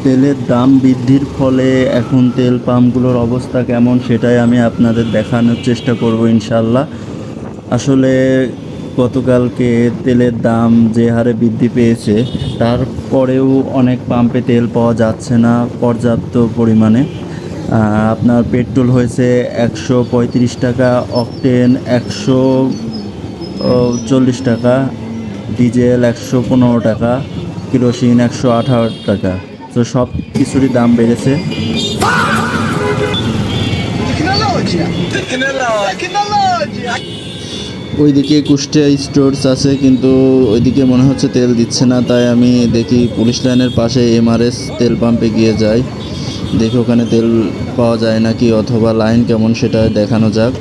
তেলের দাম বৃদ্ধির ফলে এখন তেল পাম্পগুলোর অবস্থা কেমন সেটাই আমি আপনাদের দেখানোর চেষ্টা করব ইনশাল্লাহ। আসলে গতকালকে তেলের দাম যে হারে বৃদ্ধি পেয়েছে তারপরেও অনেক পাম্পে তেল পাওয়া যাচ্ছে না পর্যাপ্ত পরিমাণে। আপনার পেট্রোল হয়েছে 135 টাকা, অকটেন 140 টাকা, ডিজেল 115 টাকা, কেরোসিন 118 টাকা। তো সব কিছুরই দাম বেড়েছে। ওইদিকে কুষ্টিয়া স্টোরস আছে, কিন্তু ওইদিকে মনে হচ্ছে তেল দিচ্ছে না, তাই আমি দেখি পুলিশ লাইনের পাশে এমআরএস তেল পাম্পে গিয়ে যাই, দেখি ওখানে তেল পাওয়া যায় নাকি, অথবা লাইন কেমন সেটা দেখানো যাক।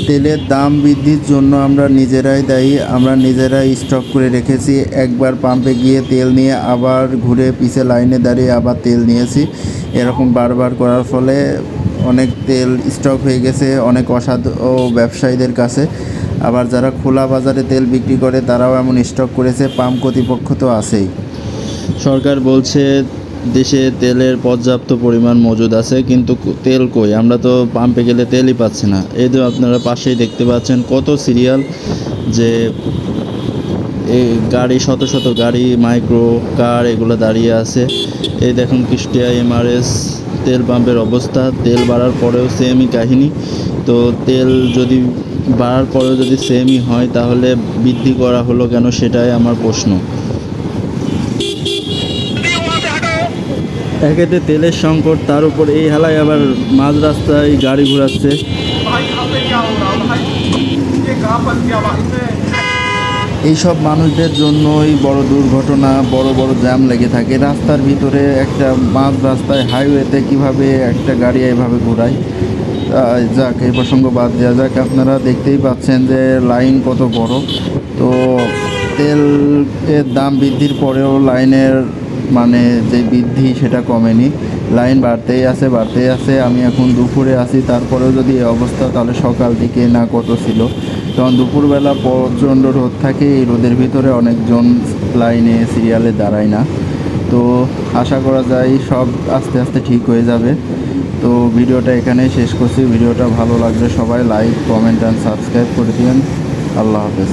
তেলের দাম বৃদ্ধির জন্য আমরা নিজেরাই দায়ী। আমরা নিজেরাই স্টক করে রেখেছি। একবার পাম্পে গিয়ে তেল নিয়ে আবার ঘুরে পিছে লাইনে দাঁড়িয়ে আবার তেল নিয়েছি। এরকম বারবার করার ফলে অনেক তেল স্টক হয়ে গেছে অনেক অসাধু ব্যবসায়ীদের কাছে। আবার যারা খোলা বাজারে তেল বিক্রি করে তারাও এমন স্টক করেছে। পাম্প কর্তৃপক্ষ তো আছেই। সরকার বলছে দেশে তেলের পর্যাপ্ত পরিমাণ মজুদ আছে, কিন্তু তেল কই? আমরা তো পাম্পে গেলে তেলই পাচ্ছি না। এই তো আপনারা পাশেই দেখতে পাচ্ছেন কত সিরিয়াল, যে এই গাড়ি শত শত গাড়ি, মাইক্রো কার এগুলো দাঁড়িয়ে আছে। এই দেখুন কুষ্টিয়া এমআরএস তেল পাম্পের অবস্থা। তেল বাড়ার পরেও সেমই কাহিনী। তো তেল যদি বাড়ার পরেও যদি সেমই হয় তাহলে বৃদ্ধি করা হলো কেন, সেটাই আমার প্রশ্ন। একেতে তেলের সংকট, তার উপর এই হেলায় আবার মাঝ রাস্তায় গাড়ি ঘোরাচ্ছে। এইসব মানুষদের জন্যই বড় দুর্ঘটনা, বড় বড় জ্যাম লেগে থাকে রাস্তার ভিতরে। একটা মাঝ রাস্তায় হাইওয়েতে কিভাবে একটা গাড়ি এভাবে ঘোরায়। যাক, এই প্রসঙ্গ বাদ দেওয়া যাক। আপনারা দেখতেই পাচ্ছেন যে লাইন কত বড়। তো তেলের দাম বৃদ্ধির পরেও লাইনের যে বৃদ্ধি সেটা কমেনি। লাইন বাড়তেই আছে। আমি এখন দুপুরে আছি, তারপরেও যদি এই অবস্থা, তাহলে সকাল দিকে না কত ছিল। তখন দুপুরবেলা প্রচণ্ড রোদ থাকে। এই রোদের ভিতরে অনেকজন লাইনে সিরিয়ালে দাঁড়ায় না। তো আশা করা যায় সব আস্তে আস্তে ঠিক হয়ে যাবে। তো ভিডিওটা এখানেই শেষ করছি। ভিডিওটা ভালো লাগলে সবাই লাইক, কমেন্ট অ্যান্ড সাবস্ক্রাইব করে দিন। আল্লাহ হাফেজ।